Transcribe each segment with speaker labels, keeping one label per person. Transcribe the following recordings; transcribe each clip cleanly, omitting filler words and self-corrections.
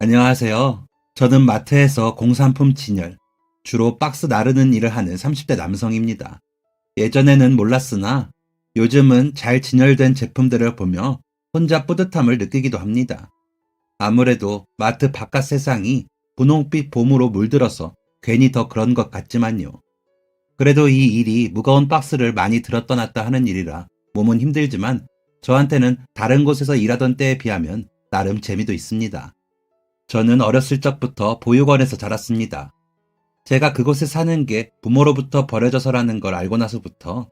Speaker 1: 안녕하세요. 저는 마트에서 공산품 진열, 주로 박스 나르는 일을 하는 30대 남성입니다. 예전에는 몰랐으나 요즘은 잘 진열된 제품들을 보며 혼자 뿌듯함을 느끼기도 합니다. 아무래도 마트 바깥 세상이 분홍빛 봄으로 물들어서 괜히 더 그런 것 같지만요. 그래도 이 일이 무거운 박스를 많이 들었다 놨다 하는 일이라 몸은 힘들지만 저한테는 다른 곳에서 일하던 때에 비하면 나름 재미도 있습니다. 저는 어렸을 적부터 보육원에서 자랐습니다. 제가 그곳에 사는 게 부모로부터 버려져서라는 걸 알고 나서부터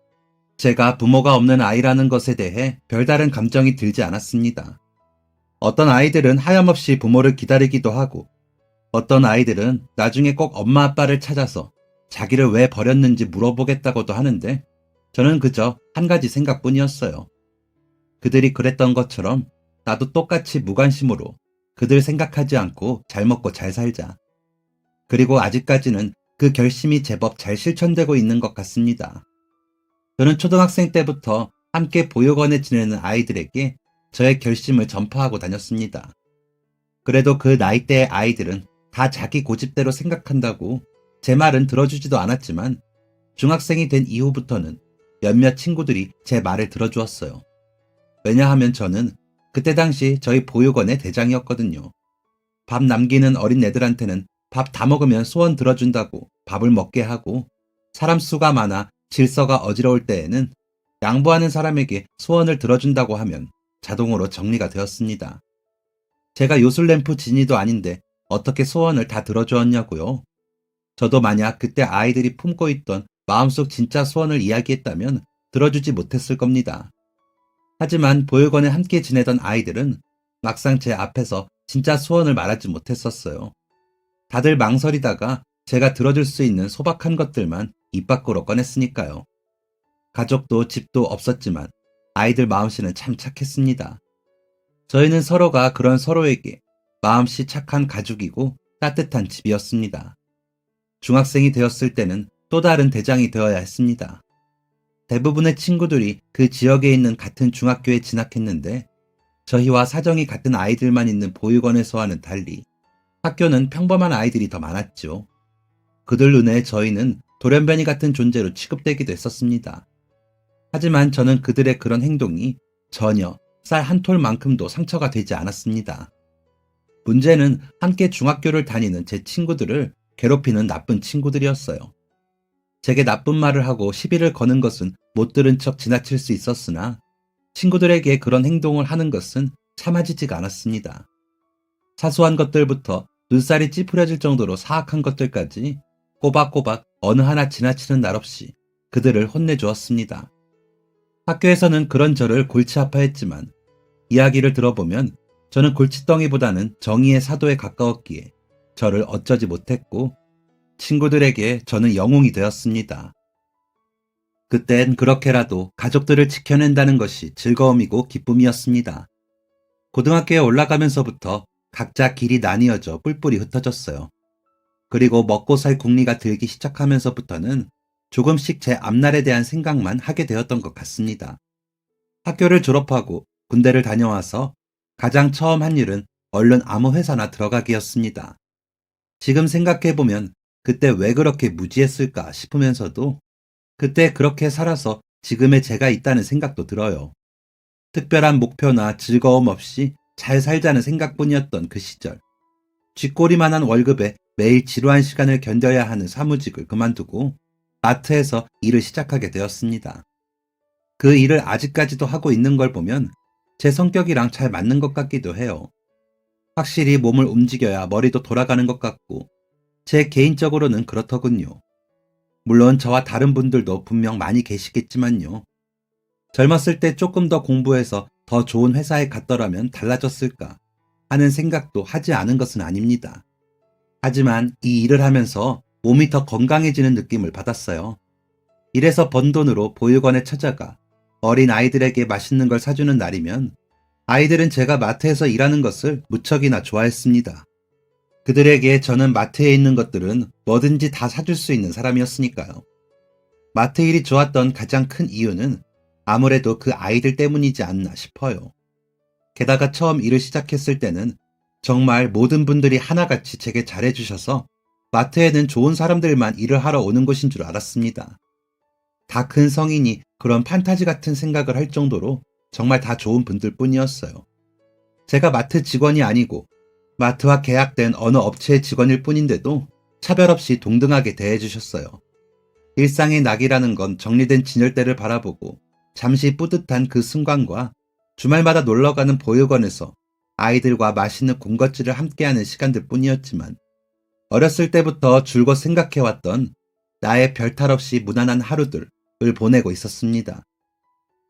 Speaker 1: 제가 부모가 없는 아이라는 것에 대해 별다른 감정이 들지 않았습니다. 어떤 아이들은 하염없이 부모를 기다리기도 하고 어떤 아이들은 나중에 꼭 엄마 아빠를 찾아서 자기를 왜 버렸는지 물어보겠다고도 하는데 저는 그저 한 가지 생각뿐이었어요. 그들이 그랬던 것처럼 나도 똑같이 무관심으로 그들 생각하지 않고 잘 먹고 잘 살자. 그리고 아직까지는 그 결심이 제법 잘 실천되고 있는 것 같습니다. 저는 초등학생 때부터 함께 보육원에 지내는 아이들에게 저의 결심을 전파하고 다녔습니다. 그래도 그 나이대의 아이들은 다 자기 고집대로 생각한다고 제 말은 들어주지도 않았지만 중학생이 된 이후부터는 몇몇 친구들이 제 말을 들어주었어요. 왜냐하면 저는 그때 당시 저희 보육원의 대장이었거든요. 밥 남기는 어린애들한테는 밥 다 먹으면 소원 들어준다고 밥을 먹게 하고 사람 수가 많아 질서가 어지러울 때에는 양보하는 사람에게 소원을 들어준다고 하면 자동으로 정리가 되었습니다. 제가 요술램프 진이도 아닌데 어떻게 소원을 다 들어주었냐고요. 저도 만약 그때 아이들이 품고 있던 마음속 진짜 소원을 이야기했다면 들어주지 못했을 겁니다. 하지만 보육원에 함께 지내던 아이들은 막상 제 앞에서 진짜 소원을 말하지 못했었어요. 다들 망설이다가 제가 들어줄 수 있는 소박한 것들만 입 밖으로 꺼냈으니까요. 가족도 집도 없었지만 아이들 마음씨는 참 착했습니다. 저희는 서로가 그런 서로에게 마음씨 착한 가족이고 따뜻한 집이었습니다. 중학생이 되었을 때는 또 다른 대장이 되어야 했습니다. 대부분의 친구들이 그 지역에 있는 같은 중학교에 진학했는데 저희와 사정이 같은 아이들만 있는 보육원에서와는 달리 학교는 평범한 아이들이 더 많았죠. 그들 눈에 저희는 돌연변이 같은 존재로 취급되기도 했었습니다. 하지만 저는 그들의 그런 행동이 전혀 쌀 한 톨만큼도 상처가 되지 않았습니다. 문제는 함께 중학교를 다니는 제 친구들을 괴롭히는 나쁜 친구들이었어요. 제게 나쁜 말을 하고 시비를 거는 것은 못 들은 척 지나칠 수 있었으나 친구들에게 그런 행동을 하는 것은 참아지지가 않았습니다. 사소한 것들부터 눈살이 찌푸려질 정도로 사악한 것들까지 꼬박꼬박 어느 하나 지나치는 날 없이 그들을 혼내주었습니다. 학교에서는 그런 저를 골치 아파했지만 이야기를 들어보면 저는 골칫덩이보다는 정의의 사도에 가까웠기에 저를 어쩌지 못했고 친구들에게 저는 영웅이 되었습니다. 그땐 그렇게라도 가족들을 지켜낸다는 것이 즐거움이고 기쁨이었습니다. 고등학교에 올라가면서부터 각자 길이 나뉘어져 뿔뿔이 흩어졌어요. 그리고 먹고 살 궁리가 들기 시작하면서부터는 조금씩 제 앞날에 대한 생각만 하게 되었던 것 같습니다. 학교를 졸업하고 군대를 다녀와서 가장 처음 한 일은 얼른 아무 회사나 들어가기였습니다. 지금 생각해보면 그때 왜 그렇게 무지했을까 싶으면서도 그때 그렇게 살아서 지금의 제가 있다는 생각도 들어요. 특별한 목표나 즐거움 없이 잘 살자는 생각뿐이었던 그 시절. 쥐꼬리만한 월급에 매일 지루한 시간을 견뎌야 하는 사무직을 그만두고 마트에서 일을 시작하게 되었습니다. 그 일을 아직까지도 하고 있는 걸 보면 제 성격이랑 잘 맞는 것 같기도 해요. 확실히 몸을 움직여야 머리도 돌아가는 것 같고 제 개인적으로는 그렇더군요. 물론 저와 다른 분들도 분명 많이 계시겠지만요. 젊었을 때 조금 더 공부해서 더 좋은 회사에 갔더라면 달라졌을까 하는 생각도 하지 않은 것은 아닙니다. 하지만 이 일을 하면서 몸이 더 건강해지는 느낌을 받았어요. 일해서 번 돈으로 보육원에 찾아가 어린 아이들에게 맛있는 걸 사주는 날이면 아이들은 제가 마트에서 일하는 것을 무척이나 좋아했습니다. 그들에게 저는 마트에 있는 것들은 뭐든지 다 사줄 수 있는 사람이었으니까요. 마트 일이 좋았던 가장 큰 이유는 아무래도 그 아이들 때문이지 않나 싶어요. 게다가 처음 일을 시작했을 때는 정말 모든 분들이 하나같이 제게 잘해주셔서 마트에는 좋은 사람들만 일을 하러 오는 곳인 줄 알았습니다. 다 큰 성인이 그런 판타지 같은 생각을 할 정도로 정말 다 좋은 분들 뿐이었어요. 제가 마트 직원이 아니고 마트와 계약된 어느 업체의 직원일 뿐인데도 차별 없이 동등하게 대해주셨어요. 일상의 낙이라는 건 정리된 진열대를 바라보고 잠시 뿌듯한 그 순간과 주말마다 놀러가는 보육원에서 아이들과 맛있는 군것질을 함께하는 시간들 뿐이었지만 어렸을 때부터 줄곧 생각해왔던 나의 별탈 없이 무난한 하루들을 보내고 있었습니다.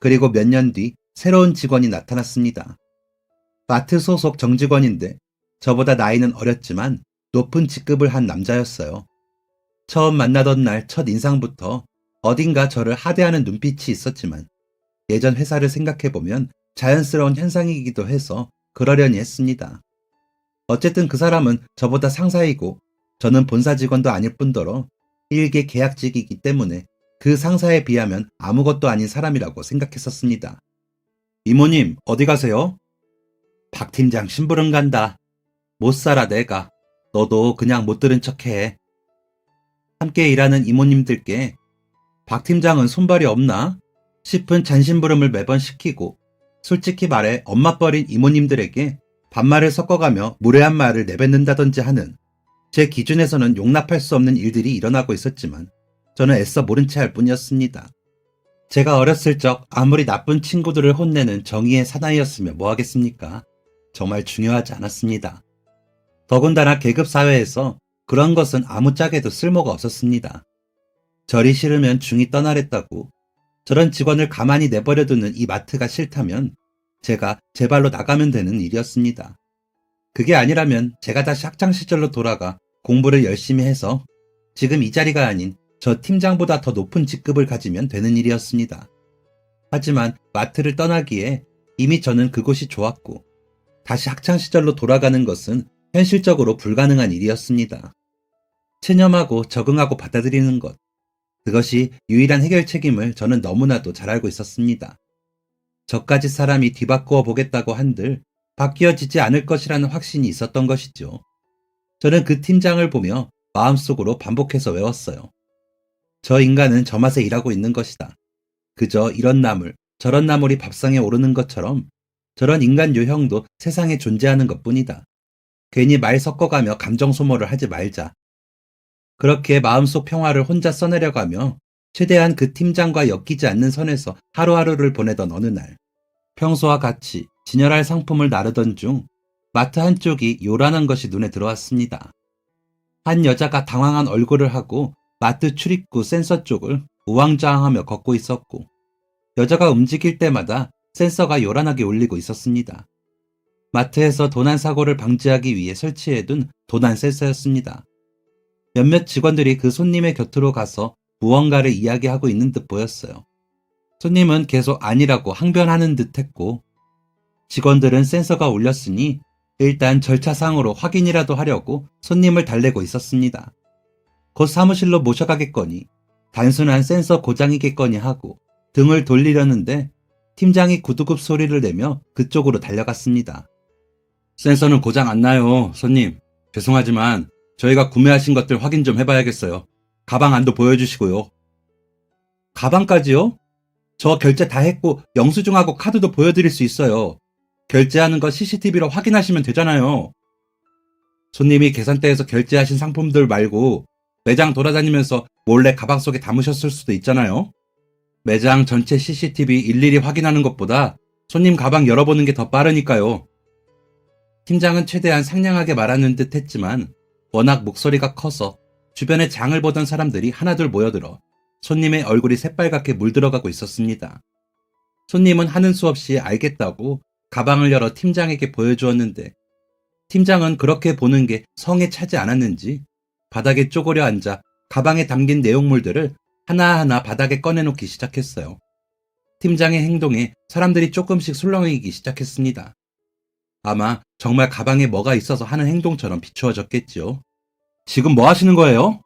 Speaker 1: 그리고 몇 년 뒤 새로운 직원이 나타났습니다. 마트 소속 정직원인데 저보다 나이는 어렸지만 높은 직급을 한 남자였어요. 처음 만나던 날 첫 인상부터 어딘가 저를 하대하는 눈빛이 있었지만 예전 회사를 생각해보면 자연스러운 현상이기도 해서 그러려니 했습니다. 어쨌든 그 사람은 저보다 상사이고 저는 본사 직원도 아닐 뿐더러 일개 계약직이기 때문에 그 상사에 비하면 아무것도 아닌 사람이라고 생각했었습니다. 이모님, 어디 가세요? 박 팀장 심부름 간다. 못 살아 내가. 너도 그냥 못 들은 척해. 함께 일하는 이모님들께 박 팀장은 손발이 없나? 싶은 잔심부름을 매번 시키고 솔직히 말해 엄마뻘인 이모님들에게 반말을 섞어가며 무례한 말을 내뱉는다든지 하는 제 기준에서는 용납할 수 없는 일들이 일어나고 있었지만 저는 애써 모른 채 할 뿐이었습니다. 제가 어렸을 적 아무리 나쁜 친구들을 혼내는 정의의 사나이였으면 뭐하겠습니까? 정말 중요하지 않았습니다. 더군다나 계급사회에서 그런 것은 아무짝에도 쓸모가 없었습니다. 절이 싫으면 중이 떠나랬다고 저런 직원을 가만히 내버려두는 이 마트가 싫다면 제가 제 발로 나가면 되는 일이었습니다. 그게 아니라면 제가 다시 학창시절로 돌아가 공부를 열심히 해서 지금 이 자리가 아닌 저 팀장보다 더 높은 직급을 가지면 되는 일이었습니다. 하지만 마트를 떠나기에 이미 저는 그곳이 좋았고 다시 학창시절로 돌아가는 것은 현실적으로 불가능한 일이었습니다. 체념하고 적응하고 받아들이는 것, 그것이 유일한 해결책임을 저는 너무나도 잘 알고 있었습니다. 저까지 사람이 뒤바꾸어 보겠다고 한들 바뀌어지지 않을 것이라는 확신이 있었던 것이죠. 저는 그 팀장을 보며 마음속으로 반복해서 외웠어요. 저 인간은 저 맛에 일하고 있는 것이다. 그저 이런 나물, 저런 나물이 밥상에 오르는 것처럼 저런 인간 유형도 세상에 존재하는 것뿐이다. 괜히 말 섞어가며 감정 소모를 하지 말자. 그렇게 마음속 평화를 혼자 써내려가며 최대한 그 팀장과 엮이지 않는 선에서 하루하루를 보내던 어느 날, 평소와 같이 진열할 상품을 나르던 중 마트 한쪽이 요란한 것이 눈에 들어왔습니다. 한 여자가 당황한 얼굴을 하고 마트 출입구 센서 쪽을 우왕좌왕하며 걷고 있었고 여자가 움직일 때마다 센서가 요란하게 울리고 있었습니다. 마트에서 도난 사고를 방지하기 위해 설치해둔 도난 센서였습니다. 몇몇 직원들이 그 손님의 곁으로 가서 무언가를 이야기하고 있는 듯 보였어요. 손님은 계속 아니라고 항변하는 듯 했고 직원들은 센서가 울렸으니 일단 절차상으로 확인이라도 하려고 손님을 달래고 있었습니다. 곧 사무실로 모셔가겠거니 단순한 센서 고장이겠거니 하고 등을 돌리려는데 팀장이 구두굽 소리를 내며 그쪽으로 달려갔습니다. 센서는 고장 안 나요, 손님. 죄송하지만 저희가 구매하신 것들 확인 좀 해봐야겠어요. 가방 안도 보여주시고요. 가방까지요? 저 결제 다 했고 영수증하고 카드도 보여드릴 수 있어요. 결제하는 거 CCTV로 확인하시면 되잖아요. 손님이 계산대에서 결제하신 상품들 말고 매장 돌아다니면서 몰래 가방 속에 담으셨을 수도 있잖아요. 매장 전체 CCTV 일일이 확인하는 것보다 손님 가방 열어보는 게 더 빠르니까요. 팀장은 최대한 상냥하게 말하는 듯 했지만 워낙 목소리가 커서 주변에 장을 보던 사람들이 하나둘 모여들어 손님의 얼굴이 새빨갛게 물들어가고 있었습니다. 손님은 하는 수 없이 알겠다고 가방을 열어 팀장에게 보여주었는데 팀장은 그렇게 보는 게 성에 차지 않았는지 바닥에 쪼그려 앉아 가방에 담긴 내용물들을 하나하나 바닥에 꺼내놓기 시작했어요. 팀장의 행동에 사람들이 조금씩 술렁이기 시작했습니다. 아마 정말 가방에 뭐가 있어서 하는 행동처럼 비추어졌겠지요. 지금 뭐 하시는 거예요?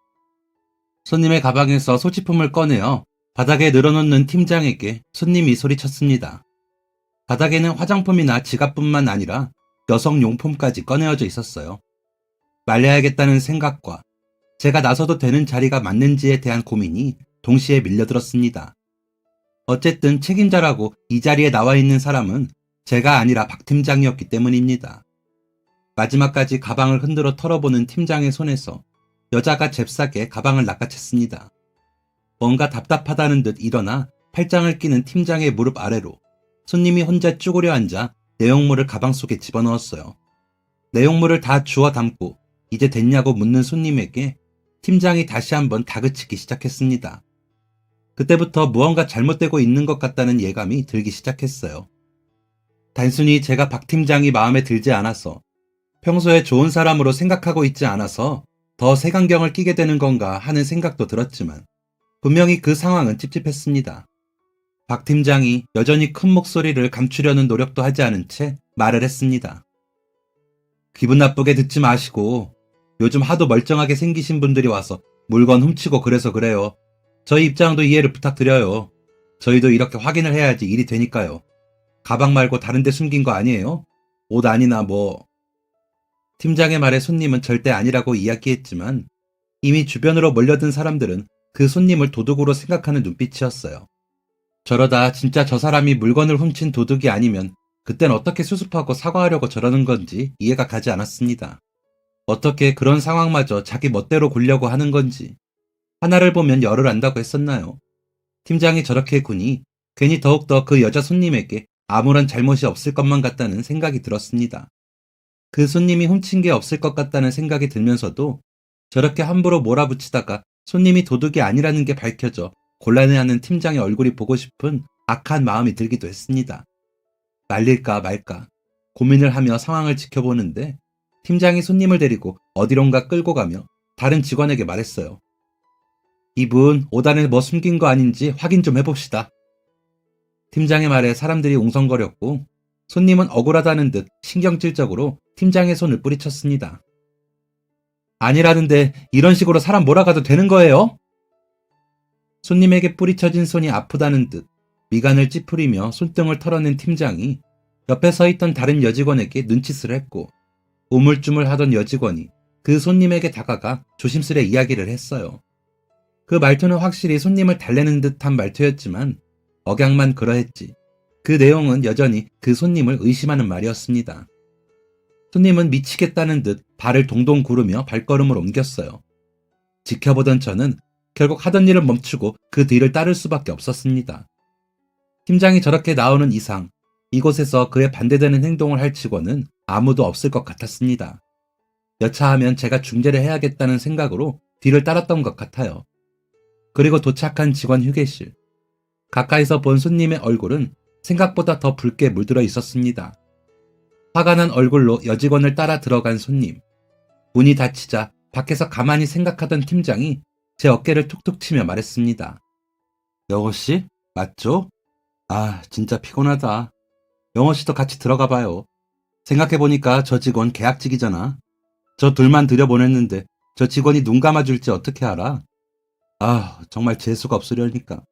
Speaker 1: 손님의 가방에서 소지품을 꺼내어 바닥에 늘어놓는 팀장에게 손님이 소리쳤습니다. 바닥에는 화장품이나 지갑뿐만 아니라 여성 용품까지 꺼내어져 있었어요. 말려야겠다는 생각과 제가 나서도 되는 자리가 맞는지에 대한 고민이 동시에 밀려들었습니다. 어쨌든 책임자라고 이 자리에 나와 있는 사람은 제가 아니라 박 팀장이었기 때문입니다. 마지막까지 가방을 흔들어 털어보는 팀장의 손에서 여자가 잽싸게 가방을 낚아챘습니다. 뭔가 답답하다는 듯 일어나 팔짱을 끼는 팀장의 무릎 아래로 손님이 혼자 쭈그려 앉아 내용물을 가방 속에 집어넣었어요. 내용물을 다 주워 담고 이제 됐냐고 묻는 손님에게 팀장이 다시 한번 다그치기 시작했습니다. 그때부터 무언가 잘못되고 있는 것 같다는 예감이 들기 시작했어요. 단순히 제가 박 팀장이 마음에 들지 않아서, 평소에 좋은 사람으로 생각하고 있지 않아서 더 색안경을 끼게 되는 건가 하는 생각도 들었지만 분명히 그 상황은 찝찝했습니다. 박 팀장이 여전히 큰 목소리를 감추려는 노력도 하지 않은 채 말을 했습니다. 기분 나쁘게 듣지 마시고 요즘 하도 멀쩡하게 생기신 분들이 와서 물건 훔치고 그래서 그래요. 저희 입장도 이해를 부탁드려요. 저희도 이렇게 확인을 해야지 일이 되니까요. 가방 말고 다른 데 숨긴 거 아니에요? 옷 아니나 뭐. 팀장의 말에 손님은 절대 아니라고 이야기했지만 이미 주변으로 몰려든 사람들은 그 손님을 도둑으로 생각하는 눈빛이었어요. 저러다 진짜 저 사람이 물건을 훔친 도둑이 아니면 그땐 어떻게 수습하고 사과하려고 저러는 건지 이해가 가지 않았습니다. 어떻게 그런 상황마저 자기 멋대로 굴려고 하는 건지. 하나를 보면 열을 안다고 했었나요? 팀장이 저렇게 구니 괜히 더욱더 그 여자 손님에게 아무런 잘못이 없을 것만 같다는 생각이 들었습니다. 그 손님이 훔친 게 없을 것 같다는 생각이 들면서도 저렇게 함부로 몰아붙이다가 손님이 도둑이 아니라는 게 밝혀져 곤란해하는 팀장의 얼굴이 보고 싶은 악한 마음이 들기도 했습니다. 말릴까 말까 고민을 하며 상황을 지켜보는데 팀장이 손님을 데리고 어디론가 끌고 가며 다른 직원에게 말했어요. 이분 옷 안에 뭐 숨긴 거 아닌지 확인 좀 해봅시다. 팀장의 말에 사람들이 웅성거렸고 손님은 억울하다는 듯 신경질적으로 팀장의 손을 뿌리쳤습니다. 아니라는데 이런 식으로 사람 몰아가도 되는 거예요? 손님에게 뿌리쳐진 손이 아프다는 듯 미간을 찌푸리며 손등을 털어낸 팀장이 옆에 서 있던 다른 여직원에게 눈짓을 했고 우물쭈물하던 여직원이 그 손님에게 다가가 조심스레 이야기를 했어요. 그 말투는 확실히 손님을 달래는 듯한 말투였지만 억양만 그러했지 그 내용은 여전히 그 손님을 의심하는 말이었습니다. 손님은 미치겠다는 듯 발을 동동 구르며 발걸음을 옮겼어요. 지켜보던 저는 결국 하던 일을 멈추고 그 뒤를 따를 수밖에 없었습니다. 팀장이 저렇게 나오는 이상 이곳에서 그에 반대되는 행동을 할 직원은 아무도 없을 것 같았습니다. 여차하면 제가 중재를 해야겠다는 생각으로 뒤를 따랐던 것 같아요. 그리고 도착한 직원 휴게실. 가까이서 본 손님의 얼굴은 생각보다 더 붉게 물들어 있었습니다. 화가 난 얼굴로 여직원을 따라 들어간 손님. 문이 닫히자 밖에서 가만히 생각하던 팀장이 제 어깨를 툭툭 치며 말했습니다. 영호씨? 맞죠? 아, 진짜 피곤하다. 영호씨도 같이 들어가 봐요. 생각해보니까 저 직원 계약직이잖아. 저 둘만 들여보냈는데 저 직원이 눈 감아줄지 어떻게 알아? 아, 정말 재수가 없으려니까.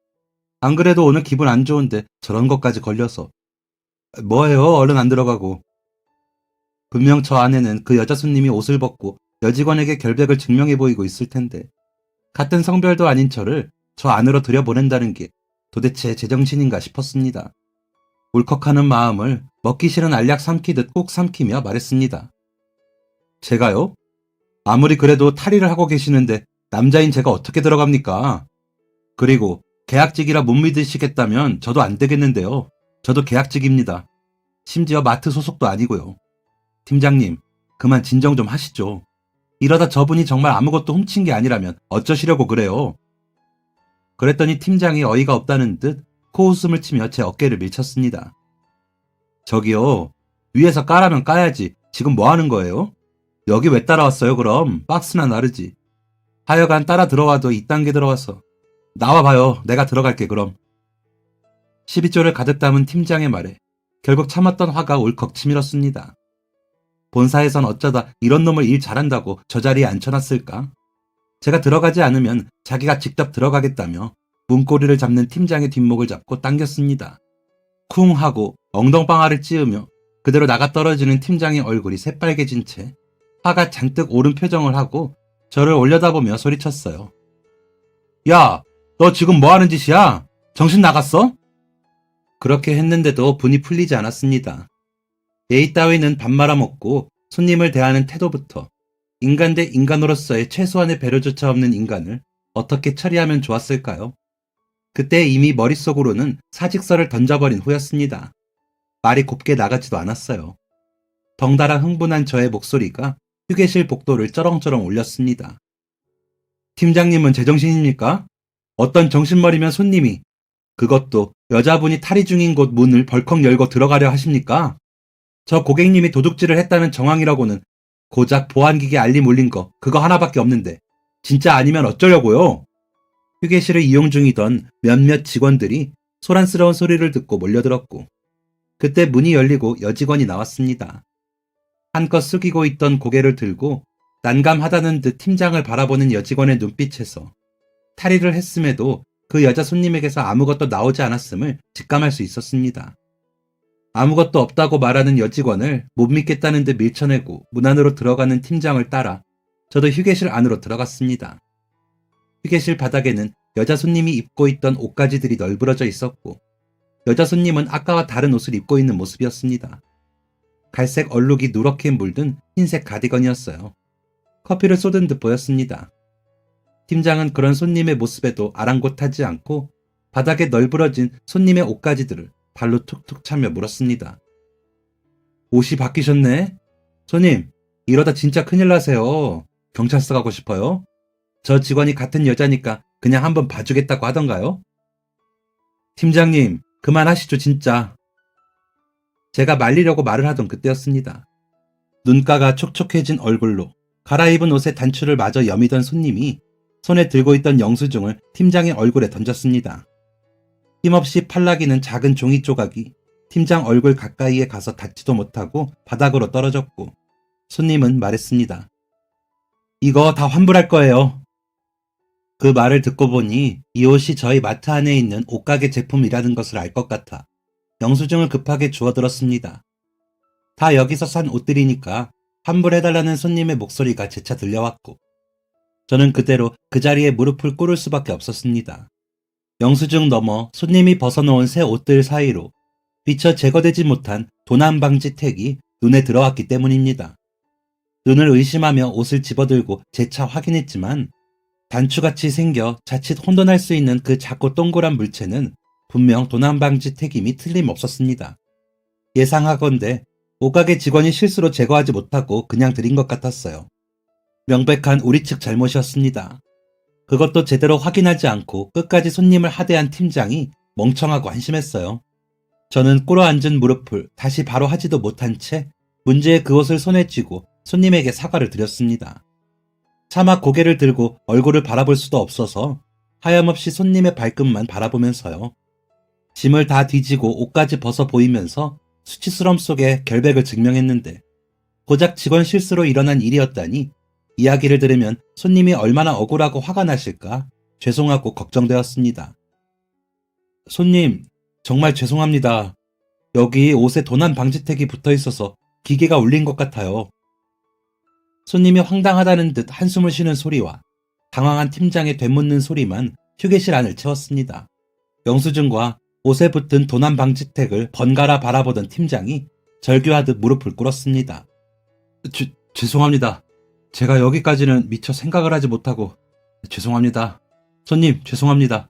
Speaker 1: 안 그래도 오늘 기분 안 좋은데 저런 것까지 걸려서. 뭐예요? 얼른 안 들어가고. 분명 저 안에는 그 여자 손님이 옷을 벗고 여직원에게 결백을 증명해 보이고 있을 텐데 같은 성별도 아닌 저를 저 안으로 들여보낸다는 게 도대체 제정신인가 싶었습니다. 울컥하는 마음을 먹기 싫은 알약 삼키듯 꼭 삼키며 말했습니다. 제가요? 아무리 그래도 탈의를 하고 계시는데 남자인 제가 어떻게 들어갑니까? 그리고 계약직이라 못 믿으시겠다면 저도 안 되겠는데요. 저도 계약직입니다. 심지어 마트 소속도 아니고요. 팀장님, 그만 진정 좀 하시죠. 이러다 저분이 정말 아무것도 훔친 게 아니라면 어쩌시려고 그래요. 그랬더니 팀장이 어이가 없다는 듯 코웃음을 치며 제 어깨를 밀쳤습니다. 저기요, 위에서 까라면 까야지. 지금 뭐 하는 거예요? 여기 왜 따라왔어요 그럼? 박스나 나르지. 하여간 따라 들어와도 2단계 들어와서. 나와봐요. 내가 들어갈게 그럼. 12조를 가득 담은 팀장의 말에 결국 참았던 화가 울컥 치밀었습니다. 본사에선 어쩌다 이런 놈을 일 잘한다고 저 자리에 앉혀놨을까? 제가 들어가지 않으면 자기가 직접 들어가겠다며 문고리를 잡는 팀장의 뒷목을 잡고 당겼습니다. 쿵 하고 엉덩방아를 찌으며 그대로 나가 떨어지는 팀장의 얼굴이 새빨개진 채 화가 잔뜩 오른 표정을 하고 저를 올려다보며 소리쳤어요. 야, 너 지금 뭐 하는 짓이야? 정신 나갔어? 그렇게 했는데도 분이 풀리지 않았습니다. 예의 따위는 밥 말아먹고 손님을 대하는 태도부터 인간 대 인간으로서의 최소한의 배려조차 없는 인간을 어떻게 처리하면 좋았을까요? 그때 이미 머릿속으로는 사직서를 던져버린 후였습니다. 말이 곱게 나가지도 않았어요. 덩달아 흥분한 저의 목소리가 휴게실 복도를 쩌렁쩌렁 울렸습니다. 팀장님은 제정신입니까? 어떤 정신머리면 손님이, 그것도 여자분이 탈의 중인 곳 문을 벌컥 열고 들어가려 하십니까? 저 고객님이 도둑질을 했다는 정황이라고는 고작 보안기계 알림 울린 거 그거 하나밖에 없는데 진짜 아니면 어쩌려고요? 휴게실을 이용 중이던 몇몇 직원들이 소란스러운 소리를 듣고 몰려들었고 그때 문이 열리고 여직원이 나왔습니다. 한껏 숙이고 있던 고개를 들고 난감하다는 듯 팀장을 바라보는 여직원의 눈빛에서 탈의를 했음에도 그 여자 손님에게서 아무것도 나오지 않았음을 직감할 수 있었습니다. 아무것도 없다고 말하는 여직원을 못 믿겠다는 듯 밀쳐내고 문 안으로 들어가는 팀장을 따라 저도 휴게실 안으로 들어갔습니다. 휴게실 바닥에는 여자 손님이 입고 있던 옷가지들이 널브러져 있었고 여자 손님은 아까와 다른 옷을 입고 있는 모습이었습니다. 갈색 얼룩이 누렇게 물든 흰색 가디건이었어요. 커피를 쏟은 듯 보였습니다. 팀장은 그런 손님의 모습에도 아랑곳하지 않고 바닥에 널브러진 손님의 옷가지들을 발로 툭툭 차며 물었습니다. 옷이 바뀌셨네? 손님, 이러다 진짜 큰일 나세요. 경찰서 가고 싶어요? 저 직원이 같은 여자니까 그냥 한번 봐주겠다고 하던가요? 팀장님, 그만하시죠 진짜. 제가 말리려고 말을 하던 그때였습니다. 눈가가 촉촉해진 얼굴로 갈아입은 옷의 단추를 마저 여미던 손님이 손에 들고 있던 영수증을 팀장의 얼굴에 던졌습니다. 힘없이 팔라기는 작은 종이 조각이 팀장 얼굴 가까이에 가서 닿지도 못하고 바닥으로 떨어졌고 손님은 말했습니다. 이거 다 환불할 거예요. 그 말을 듣고 보니 이 옷이 저희 마트 안에 있는 옷가게 제품이라는 것을 알 것 같아 영수증을 급하게 주워들었습니다. 다 여기서 산 옷들이니까 환불해달라는 손님의 목소리가 재차 들려왔고 저는 그대로 그 자리에 무릎을 꿇을 수밖에 없었습니다. 영수증 너머 손님이 벗어놓은 새 옷들 사이로 미처 제거되지 못한 도난 방지 택이 눈에 들어왔기 때문입니다. 눈을 의심하며 옷을 집어들고 재차 확인했지만 단추같이 생겨 자칫 혼돈할 수 있는 그 작고 동그란 물체는 분명 도난 방지 택임이 틀림없었습니다. 예상하건대 옷가게 직원이 실수로 제거하지 못하고 그냥 들인 것 같았어요. 명백한 우리 측 잘못이었습니다. 그것도 제대로 확인하지 않고 끝까지 손님을 하대한 팀장이 멍청하고 한심했어요. 저는 꿇어앉은 무릎을 다시 바로 하지도 못한 채 문제의 그 옷을 손에 쥐고 손님에게 사과를 드렸습니다. 차마 고개를 들고 얼굴을 바라볼 수도 없어서 하염없이 손님의 발끝만 바라보면서요. 짐을 다 뒤지고 옷까지 벗어 보이면서 수치스러움 속에 결백을 증명했는데 고작 직원 실수로 일어난 일이었다니 이야기를 들으면 손님이 얼마나 억울하고 화가 나실까 죄송하고 걱정되었습니다. 손님, 정말 죄송합니다. 여기 옷에 도난 방지택이 붙어 있어서 기계가 울린 것 같아요. 손님이 황당하다는 듯 한숨을 쉬는 소리와 당황한 팀장의 되묻는 소리만 휴게실 안을 채웠습니다. 영수증과 옷에 붙은 도난 방지택을 번갈아 바라보던 팀장이 절규하듯 무릎을 꿇었습니다. 죄송합니다. 제가 여기까지는 미처 생각을 하지 못하고 죄송합니다. 손님, 죄송합니다.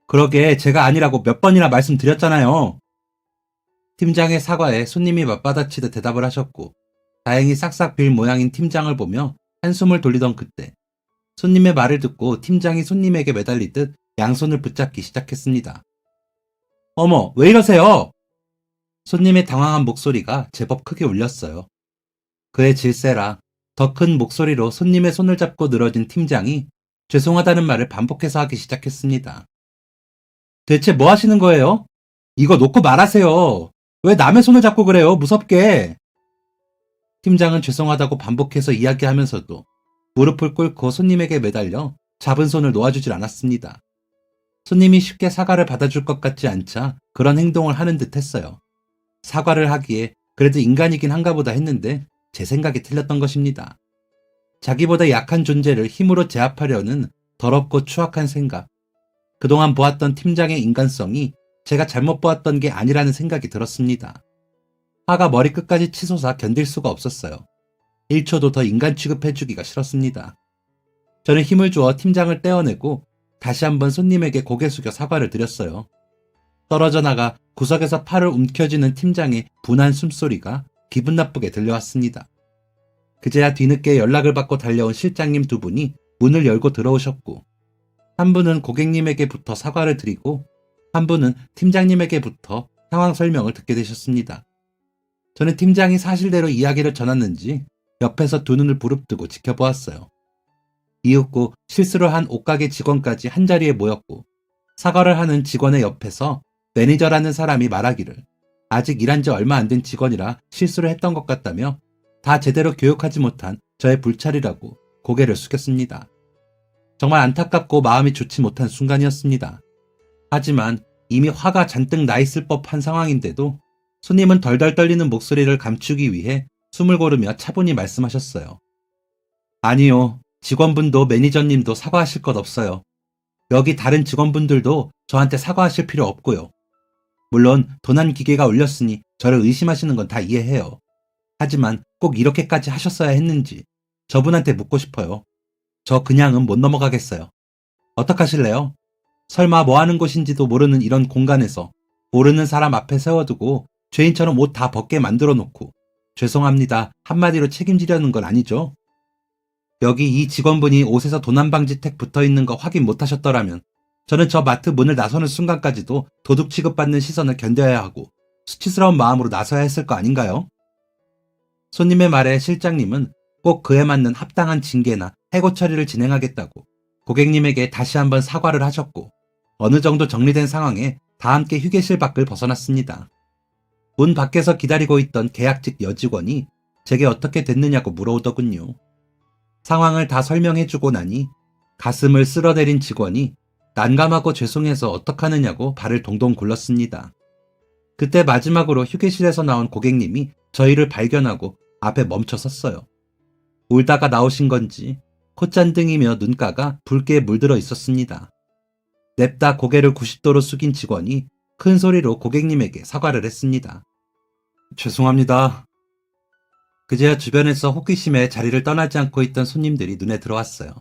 Speaker 1: 그러게 제가 아니라고 몇 번이나 말씀드렸잖아요. 팀장의 사과에 손님이 맞받아치듯 대답을 하셨고 다행히 싹싹 빌 모양인 팀장을 보며 한숨을 돌리던 그때 손님의 말을 듣고 팀장이 손님에게 매달리듯 양손을 붙잡기 시작했습니다. 어머, 왜 이러세요? 손님의 당황한 목소리가 제법 크게 울렸어요. 그의 질세라 더 큰 목소리로 손님의 손을 잡고 늘어진 팀장이 죄송하다는 말을 반복해서 하기 시작했습니다. 대체 뭐 하시는 거예요? 이거 놓고 말하세요. 왜 남의 손을 잡고 그래요? 무섭게. 팀장은 죄송하다고 반복해서 이야기하면서도 무릎을 꿇고 손님에게 매달려 잡은 손을 놓아주질 않았습니다. 손님이 쉽게 사과를 받아줄 것 같지 않자 그런 행동을 하는 듯 했어요. 사과를 하기에 그래도 인간이긴 한가 보다 했는데 제 생각이 틀렸던 것입니다. 자기보다 약한 존재를 힘으로 제압하려는 더럽고 추악한 생각. 그동안 보았던 팀장의 인간성이 제가 잘못 보았던 게 아니라는 생각이 들었습니다. 화가 머리끝까지 치솟아 견딜 수가 없었어요. 1초도 더 인간 취급해주기가 싫었습니다. 저는 힘을 주어 팀장을 떼어내고 다시 한번 손님에게 고개 숙여 사과를 드렸어요. 떨어져 나가 구석에서 팔을 움켜쥐는 팀장의 분한 숨소리가 기분 나쁘게 들려왔습니다. 그제야 뒤늦게 연락을 받고 달려온 실장님 두 분이 문을 열고 들어오셨고, 한 분은 고객님에게부터 사과를 드리고 한 분은 팀장님에게부터 상황 설명을 듣게 되셨습니다. 저는 팀장이 사실대로 이야기를 전했는지 옆에서 두 눈을 부릅뜨고 지켜보았어요. 이윽고 실수를 한 옷가게 직원까지 한자리에 모였고, 사과를 하는 직원의 옆에서 매니저라는 사람이 말하기를 아직 일한 지 얼마 안 된 직원이라 실수를 했던 것 같다며 다 제대로 교육하지 못한 저의 불찰이라고 고개를 숙였습니다. 정말 안타깝고 마음이 좋지 못한 순간이었습니다. 하지만 이미 화가 잔뜩 나 있을 법한 상황인데도 손님은 덜덜 떨리는 목소리를 감추기 위해 숨을 고르며 차분히 말씀하셨어요. 아니요, 직원분도 매니저님도 사과하실 것 없어요. 여기 다른 직원분들도 저한테 사과하실 필요 없고요. 물론 도난 기계가 울렸으니 저를 의심하시는 건 다 이해해요. 하지만 꼭 이렇게까지 하셨어야 했는지 저분한테 묻고 싶어요. 저 그냥은 못 넘어가겠어요. 어떡하실래요? 설마 뭐 하는 곳인지도 모르는 이런 공간에서 모르는 사람 앞에 세워두고 죄인처럼 옷 다 벗게 만들어 놓고 죄송합니다 한마디로 책임지려는 건 아니죠? 여기 이 직원분이 옷에서 도난방지 택 붙어있는 거 확인 못하셨더라면 저는 저 마트 문을 나서는 순간까지도 도둑 취급받는 시선을 견뎌야 하고 수치스러운 마음으로 나서야 했을 거 아닌가요? 손님의 말에 실장님은 꼭 그에 맞는 합당한 징계나 해고 처리를 진행하겠다고 고객님에게 다시 한번 사과를 하셨고, 어느 정도 정리된 상황에 다 함께 휴게실 밖을 벗어났습니다. 문 밖에서 기다리고 있던 계약직 여직원이 제게 어떻게 됐느냐고 물어오더군요. 상황을 다 설명해주고 나니 가슴을 쓸어내린 직원이 난감하고 죄송해서 어떡하느냐고 발을 동동 굴렀습니다. 그때 마지막으로 휴게실에서 나온 고객님이 저희를 발견하고 앞에 멈춰 섰어요. 울다가 나오신 건지 콧잔등이며 눈가가 붉게 물들어 있었습니다. 냅다 고개를 90도로 숙인 직원이 큰 소리로 고객님에게 사과를 했습니다. 죄송합니다. 그제야 주변에서 호기심에 자리를 떠나지 않고 있던 손님들이 눈에 들어왔어요.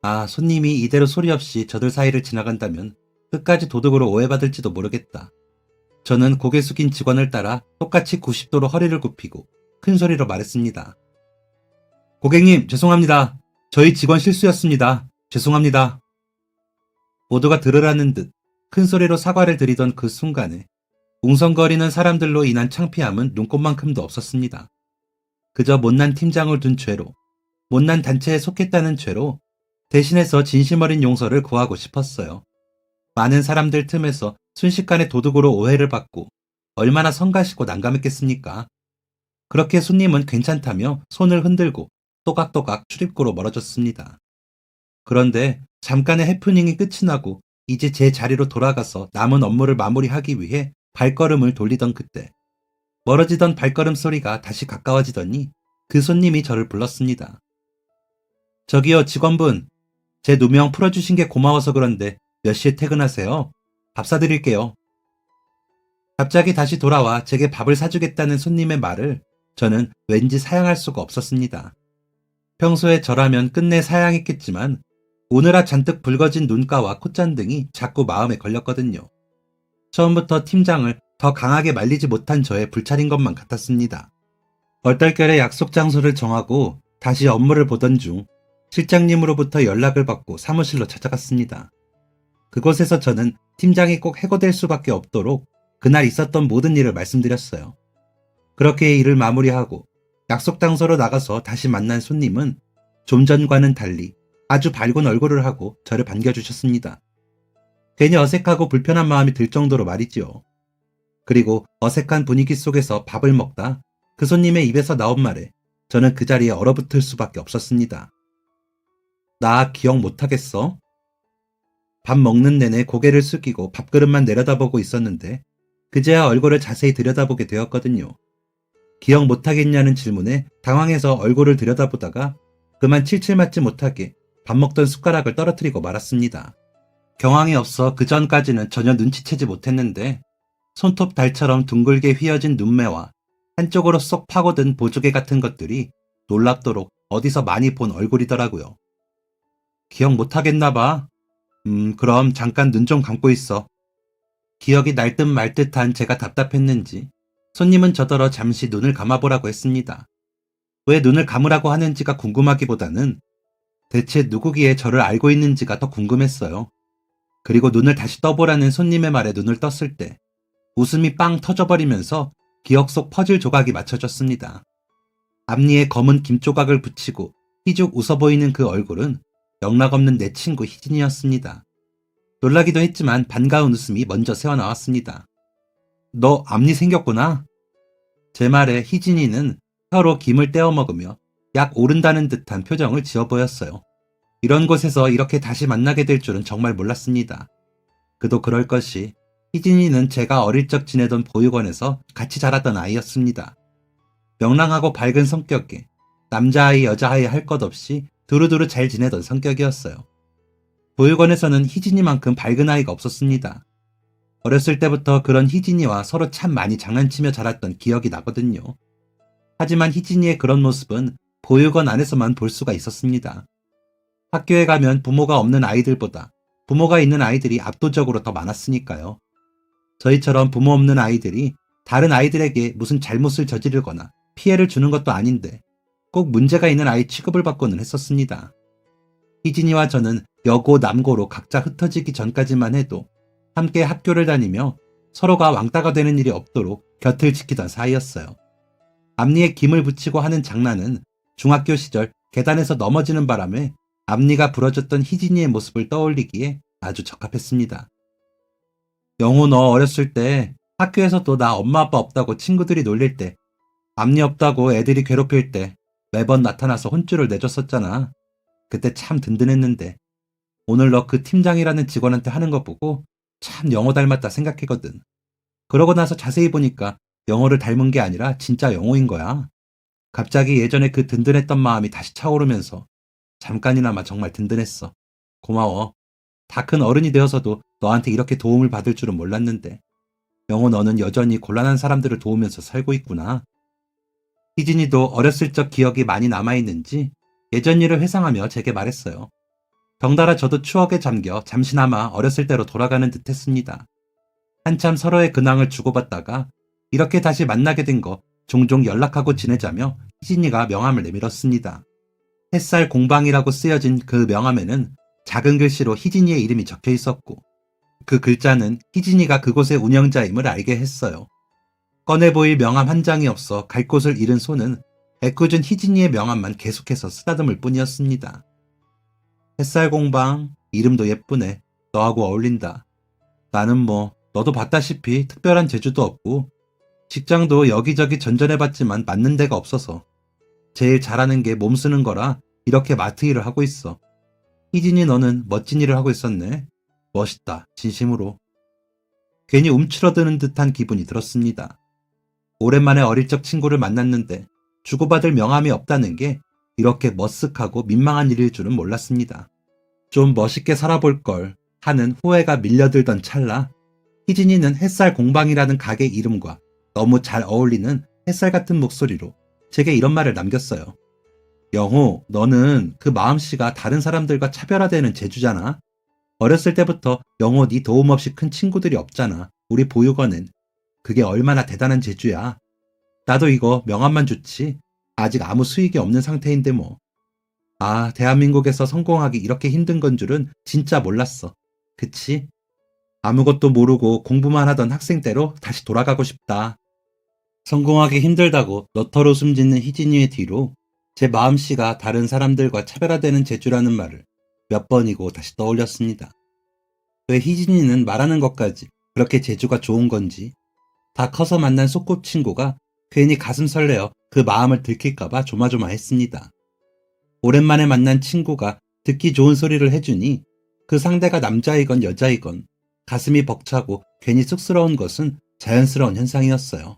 Speaker 1: 아, 손님이 이대로 소리 없이 저들 사이를 지나간다면 끝까지 도둑으로 오해받을지도 모르겠다. 저는 고개 숙인 직원을 따라 똑같이 90도로 허리를 굽히고 큰 소리로 말했습니다. 고객님, 죄송합니다. 저희 직원 실수였습니다. 죄송합니다. 모두가 들으라는 듯 큰 소리로 사과를 드리던 그 순간에 웅성거리는 사람들로 인한 창피함은 눈꼽만큼도 없었습니다. 그저 못난 팀장을 둔 죄로, 못난 단체에 속했다는 죄로 대신해서 진심 어린 용서를 구하고 싶었어요. 많은 사람들 틈에서 순식간에 도둑으로 오해를 받고 얼마나 성가시고 난감했겠습니까? 그렇게 손님은 괜찮다며 손을 흔들고 또각또각 출입구로 멀어졌습니다. 그런데 잠깐의 해프닝이 끝이 나고 이제 제 자리로 돌아가서 남은 업무를 마무리하기 위해 발걸음을 돌리던 그때 멀어지던 발걸음 소리가 다시 가까워지더니 그 손님이 저를 불렀습니다. 저기요, 직원분. 제 누명 풀어주신 게 고마워서 그런데 몇 시에 퇴근하세요? 밥 사드릴게요. 갑자기 다시 돌아와 제게 밥을 사주겠다는 손님의 말을 저는 왠지 사양할 수가 없었습니다. 평소에 저라면 끝내 사양했겠지만 오늘아 잔뜩 붉어진 눈가와 콧잔등이 자꾸 마음에 걸렸거든요. 처음부터 팀장을 더 강하게 말리지 못한 저의 불찰인 것만 같았습니다. 얼떨결에 약속 장소를 정하고 다시 업무를 보던 중 실장님으로부터 연락을 받고 사무실로 찾아갔습니다. 그곳에서 저는 팀장이 꼭 해고될 수밖에 없도록 그날 있었던 모든 일을 말씀드렸어요. 그렇게 일을 마무리하고 약속 장소로 나가서 다시 만난 손님은 좀 전과는 달리 아주 밝은 얼굴을 하고 저를 반겨주셨습니다. 괜히 어색하고 불편한 마음이 들 정도로 말이지요. 그리고 어색한 분위기 속에서 밥을 먹다 그 손님의 입에서 나온 말에 저는 그 자리에 얼어붙을 수밖에 없었습니다. 나 기억 못하겠어? 밥 먹는 내내 고개를 숙이고 밥그릇만 내려다보고 있었는데 그제야 얼굴을 자세히 들여다보게 되었거든요. 기억 못하겠냐는 질문에 당황해서 얼굴을 들여다보다가 그만 칠칠 맞지 못하게 밥 먹던 숟가락을 떨어뜨리고 말았습니다. 경황이 없어 그 전까지는 전혀 눈치채지 못했는데 손톱 달처럼 둥글게 휘어진 눈매와 한쪽으로 쏙 파고든 보조개 같은 것들이 놀랍도록 어디서 많이 본 얼굴이더라고요. 기억 못하겠나 봐. 그럼 잠깐 눈 좀 감고 있어. 기억이 날 듯 말 듯한 제가 답답했는지 손님은 저더러 잠시 눈을 감아보라고 했습니다. 왜 눈을 감으라고 하는지가 궁금하기보다는 대체 누구기에 저를 알고 있는지가 더 궁금했어요. 그리고 눈을 다시 떠보라는 손님의 말에 눈을 떴을 때 웃음이 빵 터져버리면서 기억 속 퍼즐 조각이 맞춰졌습니다. 앞니에 검은 김조각을 붙이고 희죽 웃어 보이는 그 얼굴은 영락없는 내 친구 희진이었습니다. 놀라기도 했지만 반가운 웃음이 먼저 새어나왔습니다. 너 앞니 생겼구나? 제 말에 희진이는 혀로 김을 떼어 먹으며 약 오른다는 듯한 표정을 지어 보였어요. 이런 곳에서 이렇게 다시 만나게 될 줄은 정말 몰랐습니다. 그도 그럴 것이 희진이는 제가 어릴 적 지내던 보육원에서 같이 자랐던 아이였습니다. 명랑하고 밝은 성격에 남자아이 여자아이 할 것 없이 두루두루 잘 지내던 성격이었어요. 보육원에서는 희진이만큼 밝은 아이가 없었습니다. 어렸을 때부터 그런 희진이와 서로 참 많이 장난치며 자랐던 기억이 나거든요. 하지만 희진이의 그런 모습은 보육원 안에서만 볼 수가 있었습니다. 학교에 가면 부모가 없는 아이들보다 부모가 있는 아이들이 압도적으로 더 많았으니까요. 저희처럼 부모 없는 아이들이 다른 아이들에게 무슨 잘못을 저지르거나 피해를 주는 것도 아닌데 꼭 문제가 있는 아이 취급을 받고는 했었습니다. 희진이와 저는 여고, 남고로 각자 흩어지기 전까지만 해도 함께 학교를 다니며 서로가 왕따가 되는 일이 없도록 곁을 지키던 사이였어요. 앞니에 김을 붙이고 하는 장난은 중학교 시절 계단에서 넘어지는 바람에 앞니가 부러졌던 희진이의 모습을 떠올리기에 아주 적합했습니다. 영호, 너 어렸을 때 학교에서도 나 엄마 아빠 없다고 친구들이 놀릴 때, 앞니 없다고 애들이 괴롭힐 때 매번 나타나서 혼쭐을 내줬었잖아. 그때 참 든든했는데 오늘 너 그 팀장이라는 직원한테 하는 거 보고 참 영호 닮았다 생각했거든. 그러고 나서 자세히 보니까 영호를 닮은 게 아니라 진짜 영호인 거야. 갑자기 예전에 그 든든했던 마음이 다시 차오르면서 잠깐이나마 정말 든든했어. 고마워. 다 큰 어른이 되어서도 너한테 이렇게 도움을 받을 줄은 몰랐는데 영호, 너는 여전히 곤란한 사람들을 도우면서 살고 있구나. 희진이도 어렸을 적 기억이 많이 남아있는지 예전 일을 회상하며 제게 말했어요. 덩달아 저도 추억에 잠겨 잠시나마 어렸을 때로 돌아가는 듯 했습니다. 한참 서로의 근황을 주고받다가 이렇게 다시 만나게 된 거 종종 연락하고 지내자며 희진이가 명함을 내밀었습니다. 햇살 공방이라고 쓰여진 그 명함에는 작은 글씨로 희진이의 이름이 적혀 있었고 그 글자는 희진이가 그곳의 운영자임을 알게 했어요. 꺼내 보일 명함 한 장이 없어 갈 곳을 잃은 손은 애꿎은 희진이의 명함만 계속해서 쓰다듬을 뿐이었습니다. 햇살 공방, 이름도 예쁘네. 너하고 어울린다. 나는 뭐 너도 봤다시피 특별한 재주도 없고 직장도 여기저기 전전해봤지만 맞는 데가 없어서 제일 잘하는 게 몸 쓰는 거라 이렇게 마트 일을 하고 있어. 희진이, 너는 멋진 일을 하고 있었네. 멋있다, 진심으로. 괜히 움츠러드는 듯한 기분이 들었습니다. 오랜만에 어릴 적 친구를 만났는데 주고받을 명함이 없다는 게 이렇게 머쓱하고 민망한 일일 줄은 몰랐습니다. 좀 멋있게 살아볼 걸 하는 후회가 밀려들던 찰나 희진이는 햇살 공방이라는 가게 이름과 너무 잘 어울리는 햇살 같은 목소리로 제게 이런 말을 남겼어요. 영호, 너는 그 마음씨가 다른 사람들과 차별화되는 재주잖아. 어렸을 때부터 영호 네 도움 없이 큰 친구들이 없잖아. 우리 보육원엔. 그게 얼마나 대단한 재주야. 나도 이거 명함만 좋지. 아직 아무 수익이 없는 상태인데 뭐. 아, 대한민국에서 성공하기 이렇게 힘든 건 줄은 진짜 몰랐어. 그치? 아무것도 모르고 공부만 하던 학생 때로 다시 돌아가고 싶다. 성공하기 힘들다고 너터로 숨짓는 희진이의 뒤로 제 마음씨가 다른 사람들과 차별화되는 재주라는 말을 몇 번이고 다시 떠올렸습니다. 왜 희진이는 말하는 것까지 그렇게 재주가 좋은 건지, 다 커서 만난 소꿉친구가 괜히 가슴 설레어 그 마음을 들킬까봐 조마조마했습니다. 오랜만에 만난 친구가 듣기 좋은 소리를 해주니 그 상대가 남자이건 여자이건 가슴이 벅차고 괜히 쑥스러운 것은 자연스러운 현상이었어요.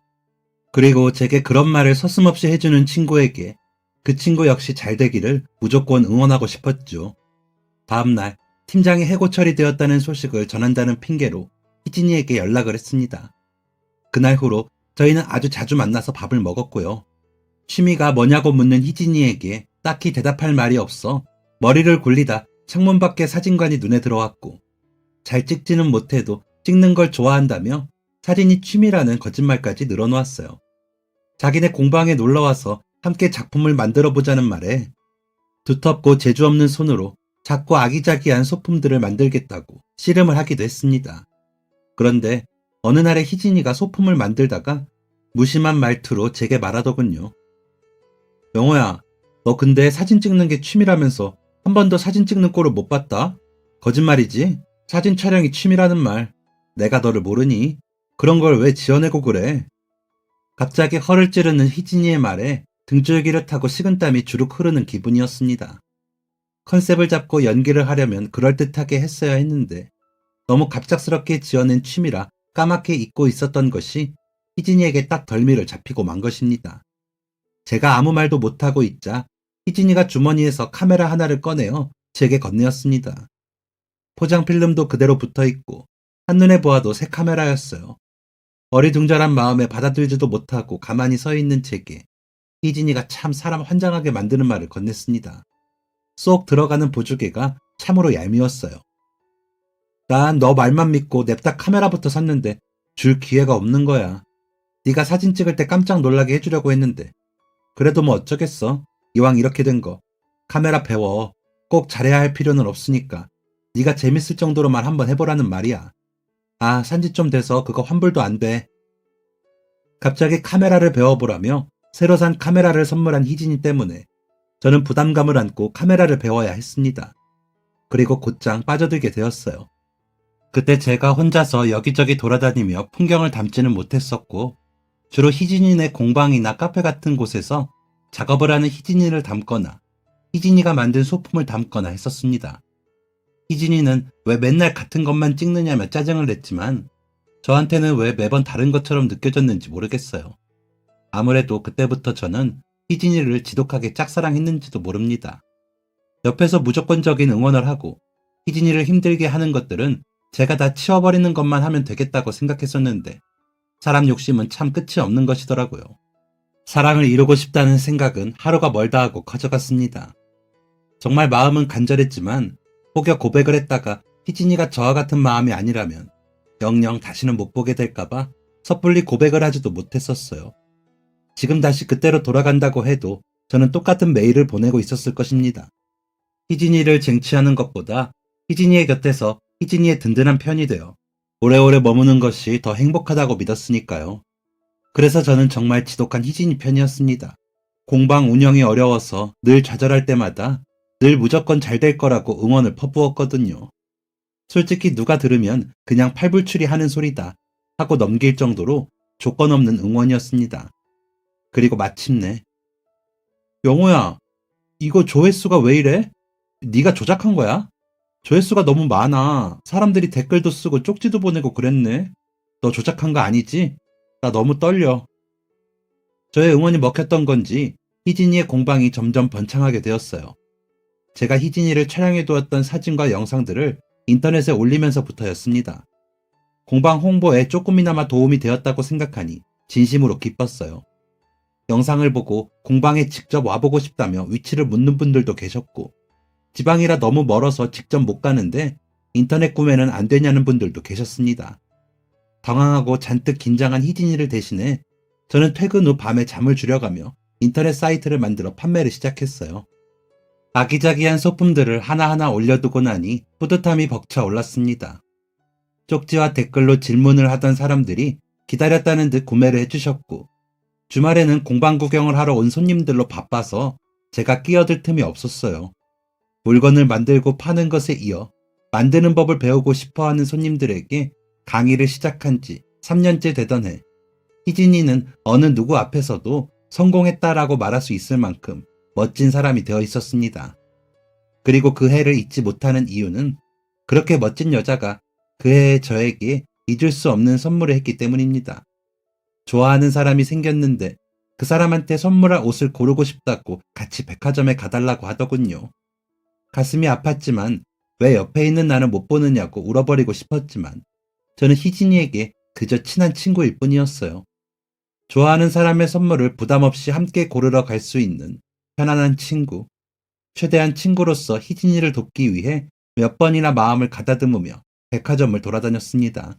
Speaker 1: 그리고 제게 그런 말을 서슴없이 해주는 친구에게 그 친구 역시 잘 되기를 무조건 응원하고 싶었죠. 다음날 팀장이 해고 처리되었다는 소식을 전한다는 핑계로 희진이에게 연락을 했습니다. 그날 후로 저희는 아주 자주 만나서 밥을 먹었고요. 취미가 뭐냐고 묻는 희진이에게 딱히 대답할 말이 없어 머리를 굴리다 창문 밖에 사진관이 눈에 들어왔고, 잘 찍지는 못해도 찍는 걸 좋아한다며 사진이 취미라는 거짓말까지 늘어놓았어요. 자기네 공방에 놀러와서 함께 작품을 만들어 보자는 말에 두텁고 재주 없는 손으로 작고 아기자기한 소품들을 만들겠다고 씨름을 하기도 했습니다. 그런데 어느 날에 희진이가 소품을 만들다가 무심한 말투로 제게 말하더군요. 영호야, 너 근데 사진 찍는 게 취미라면서 한 번도 사진 찍는 꼴을 못 봤다? 거짓말이지? 사진 촬영이 취미라는 말. 내가 너를 모르니? 그런 걸 왜 지어내고 그래? 갑자기 허를 찌르는 희진이의 말에 등줄기를 타고 식은땀이 주룩 흐르는 기분이었습니다. 컨셉을 잡고 연기를 하려면 그럴듯하게 했어야 했는데 너무 갑작스럽게 지어낸 취미라 까맣게 잊고 있었던 것이 희진이에게 딱 덜미를 잡히고 만 것입니다. 제가 아무 말도 못하고 있자 희진이가 주머니에서 카메라 하나를 꺼내어 제게 건네었습니다. 포장 필름도 그대로 붙어있고 한눈에 보아도 새 카메라였어요. 어리둥절한 마음에 받아들지도 못하고 가만히 서 있는 제게 희진이가 참 사람 환장하게 만드는 말을 건넸습니다. 쏙 들어가는 보조개가 참으로 얄미웠어요. 난 너 말만 믿고 냅다 카메라부터 샀는데 줄 기회가 없는 거야. 네가 사진 찍을 때 깜짝 놀라게 해주려고 했는데 그래도 뭐 어쩌겠어. 이왕 이렇게 된 거 카메라 배워. 꼭 잘해야 할 필요는 없으니까 네가 재밌을 정도로만 한번 해보라는 말이야. 아, 산지 좀 돼서 그거 환불도 안 돼. 갑자기 카메라를 배워보라며 새로 산 카메라를 선물한 희진이 때문에 저는 부담감을 안고 카메라를 배워야 했습니다. 그리고 곧장 빠져들게 되었어요. 그때 제가 혼자서 여기저기 돌아다니며 풍경을 담지는 못했었고, 주로 희진이네 공방이나 카페 같은 곳에서 작업을 하는 희진이를 담거나 희진이가 만든 소품을 담거나 했었습니다. 희진이는 왜 맨날 같은 것만 찍느냐며 짜증을 냈지만 저한테는 왜 매번 다른 것처럼 느껴졌는지 모르겠어요. 아무래도 그때부터 저는 희진이를 지독하게 짝사랑했는지도 모릅니다. 옆에서 무조건적인 응원을 하고 희진이를 힘들게 하는 것들은 제가 다 치워버리는 것만 하면 되겠다고 생각했었는데 사람 욕심은 참 끝이 없는 것이더라고요. 사랑을 이루고 싶다는 생각은 하루가 멀다 하고 커져갔습니다. 정말 마음은 간절했지만 혹여 고백을 했다가 희진이가 저와 같은 마음이 아니라면 영영 다시는 못 보게 될까봐 섣불리 고백을 하지도 못했었어요. 지금 다시 그때로 돌아간다고 해도 저는 똑같은 메일을 보내고 있었을 것입니다. 희진이를 쟁취하는 것보다 희진이의 곁에서 희진이의 든든한 편이 되어 오래오래 머무는 것이 더 행복하다고 믿었으니까요. 그래서 저는 정말 지독한 희진이 편이었습니다. 공방 운영이 어려워서 늘 좌절할 때마다 늘 무조건 잘 될 거라고 응원을 퍼부었거든요. 솔직히 누가 들으면 그냥 팔불출이 하는 소리다 하고 넘길 정도로 조건 없는 응원이었습니다. 그리고 마침내 영호야, 이거 조회수가 왜 이래? 네가 조작한 거야? 조회수가 너무 많아. 사람들이 댓글도 쓰고 쪽지도 보내고 그랬네. 너 조작한 거 아니지? 나 너무 떨려. 저의 응원이 먹혔던 건지 희진이의 공방이 점점 번창하게 되었어요. 제가 희진이를 촬영해두었던 사진과 영상들을 인터넷에 올리면서부터였습니다. 공방 홍보에 조금이나마 도움이 되었다고 생각하니 진심으로 기뻤어요. 영상을 보고 공방에 직접 와보고 싶다며 위치를 묻는 분들도 계셨고, 지방이라 너무 멀어서 직접 못 가는데 인터넷 구매는 안 되냐는 분들도 계셨습니다. 당황하고 잔뜩 긴장한 희진이를 대신해 저는 퇴근 후 밤에 잠을 줄여가며 인터넷 사이트를 만들어 판매를 시작했어요. 아기자기한 소품들을 하나하나 올려두고 나니 뿌듯함이 벅차 올랐습니다. 쪽지와 댓글로 질문을 하던 사람들이 기다렸다는 듯 구매를 해주셨고, 주말에는 공방 구경을 하러 온 손님들로 바빠서 제가 끼어들 틈이 없었어요. 물건을 만들고 파는 것에 이어 만드는 법을 배우고 싶어하는 손님들에게 강의를 시작한 지 3년째 되던 해, 희진이는 어느 누구 앞에서도 성공했다라고 말할 수 있을 만큼 멋진 사람이 되어 있었습니다. 그리고 그 해를 잊지 못하는 이유는 그렇게 멋진 여자가 그 해에 저에게 잊을 수 없는 선물을 했기 때문입니다. 좋아하는 사람이 생겼는데 그 사람한테 선물할 옷을 고르고 싶다고 같이 백화점에 가달라고 하더군요. 가슴이 아팠지만 왜 옆에 있는 나는 못 보느냐고 울어버리고 싶었지만 저는 희진이에게 그저 친한 친구일 뿐이었어요. 좋아하는 사람의 선물을 부담 없이 함께 고르러 갈 수 있는 편안한 친구. 최대한 친구로서 희진이를 돕기 위해 몇 번이나 마음을 가다듬으며 백화점을 돌아다녔습니다.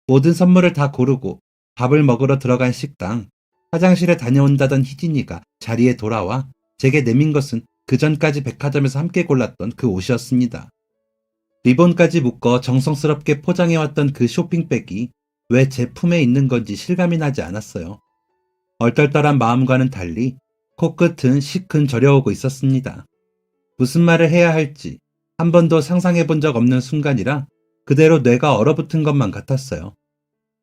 Speaker 1: 모든 선물을 다 고르고 밥을 먹으러 들어간 식당, 화장실에 다녀온다던 희진이가 자리에 돌아와 제게 내민 것은 그 전까지 백화점에서 함께 골랐던 그 옷이었습니다. 리본까지 묶어 정성스럽게 포장해왔던 그 쇼핑백이 왜 제 품에 있는 건지 실감이 나지 않았어요. 얼떨떨한 마음과는 달리 코끝은 시큰 저려오고 있었습니다. 무슨 말을 해야 할지 한 번도 상상해 본 적 없는 순간이라 그대로 뇌가 얼어붙은 것만 같았어요.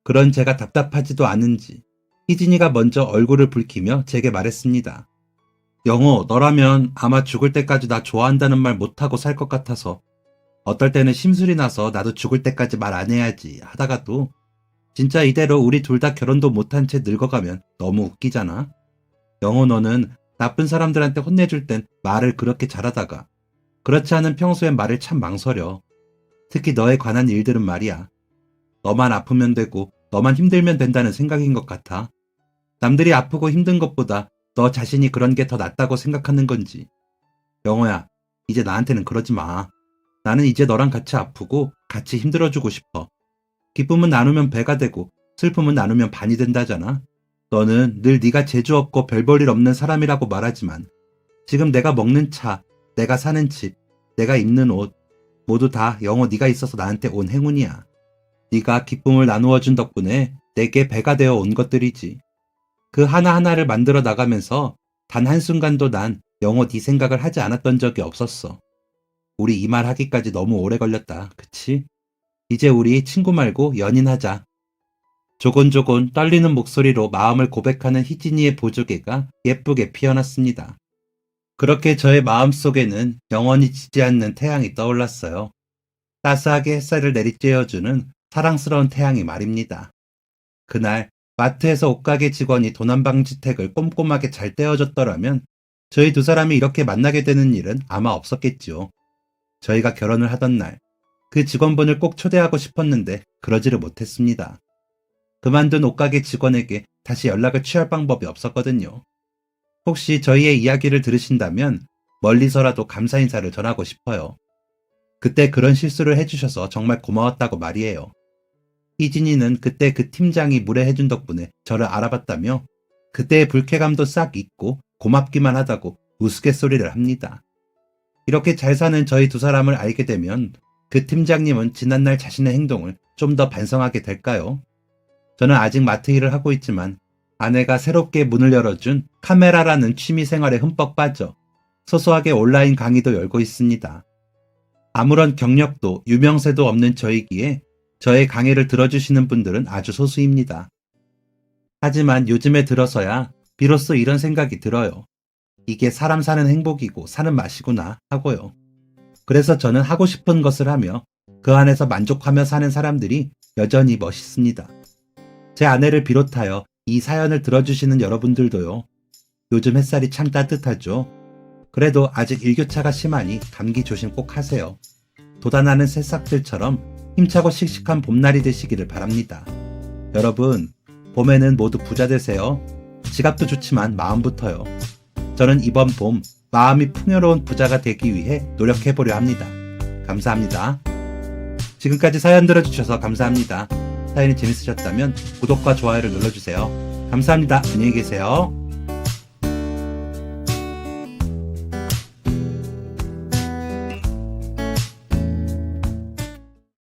Speaker 1: 그런 제가 답답하지도 않은지 희진이가 먼저 얼굴을 붉히며 제게 말했습니다. 영호, 너라면 아마 죽을 때까지 나 좋아한다는 말 못하고 살 것 같아서 어떨 때는 심술이 나서 나도 죽을 때까지 말 안 해야지 하다가도 진짜 이대로 우리 둘 다 결혼도 못한 채 늙어가면 너무 웃기잖아. 영호, 너는 나쁜 사람들한테 혼내줄 땐 말을 그렇게 잘하다가 그렇지 않은 평소엔 말을 참 망설여. 특히 너에 관한 일들은 말이야. 너만 아프면 되고 너만 힘들면 된다는 생각인 것 같아. 남들이 아프고 힘든 것보다 너 자신이 그런 게 더 낫다고 생각하는 건지. 영호야, 이제 나한테는 그러지 마. 나는 이제 너랑 같이 아프고 같이 힘들어주고 싶어. 기쁨은 나누면 배가 되고 슬픔은 나누면 반이 된다잖아. 너는 늘 네가 재주 없고 별 볼 일 없는 사람이라고 말하지만 지금 내가 먹는 차, 내가 사는 집, 내가 입는 옷 모두 다 영호 네가 있어서 나한테 온 행운이야. 네가 기쁨을 나누어준 덕분에 내게 배가 되어 온 것들이지. 그 하나하나를 만들어 나가면서 단 한순간도 난 영호 네 생각을 하지 않았던 적이 없었어. 우리 이 말 하기까지 너무 오래 걸렸다. 그치? 이제 우리 친구 말고 연인하자. 조곤조곤 떨리는 목소리로 마음을 고백하는 희진이의 보조개가 예쁘게 피어났습니다. 그렇게 저의 마음속에는 영원히 지지 않는 태양이 떠올랐어요. 따스하게 햇살을 내리쬐어주는 사랑스러운 태양이 말입니다. 그날 마트에서 옷가게 직원이 도난방지택을 꼼꼼하게 잘 떼어줬더라면 저희 두 사람이 이렇게 만나게 되는 일은 아마 없었겠지요. 저희가 결혼을 하던 날, 그 직원분을 꼭 초대하고 싶었는데 그러지를 못했습니다. 그만둔 옷가게 직원에게 다시 연락을 취할 방법이 없었거든요. 혹시 저희의 이야기를 들으신다면 멀리서라도 감사 인사를 전하고 싶어요. 그때 그런 실수를 해주셔서 정말 고마웠다고 말이에요. 희진이는 그때 그 팀장이 무례해준 덕분에 저를 알아봤다며 그때의 불쾌감도 싹 잊고 고맙기만 하다고 우스갯소리를 합니다. 이렇게 잘 사는 저희 두 사람을 알게 되면 그 팀장님은 지난날 자신의 행동을 좀 더 반성하게 될까요? 저는 아직 마트 일을 하고 있지만 아내가 새롭게 문을 열어준 카메라라는 취미 생활에 흠뻑 빠져 소소하게 온라인 강의도 열고 있습니다. 아무런 경력도 유명세도 없는 저이기에 저의 강의를 들어주시는 분들은 아주 소수입니다. 하지만 요즘에 들어서야 비로소 이런 생각이 들어요. 이게 사람 사는 행복이고 사는 맛이구나 하고요. 그래서 저는 하고 싶은 것을 하며 그 안에서 만족하며 사는 사람들이 여전히 멋있습니다. 제 아내를 비롯하여 이 사연을 들어주시는 여러분들도요. 요즘 햇살이 참 따뜻하죠. 그래도 아직 일교차가 심하니 감기 조심 꼭 하세요. 돋아나는 새싹들처럼 힘차고 씩씩한 봄날이 되시기를 바랍니다. 여러분, 봄에는 모두 부자 되세요. 지갑도 좋지만 마음부터요. 저는 이번 봄 마음이 풍요로운 부자가 되기 위해 노력해보려 합니다. 감사합니다. 지금까지 사연 들어주셔서 감사합니다. 사연이 재밌으셨다면 구독과 좋아요를 눌러주세요. 감사합니다. 안녕히 계세요.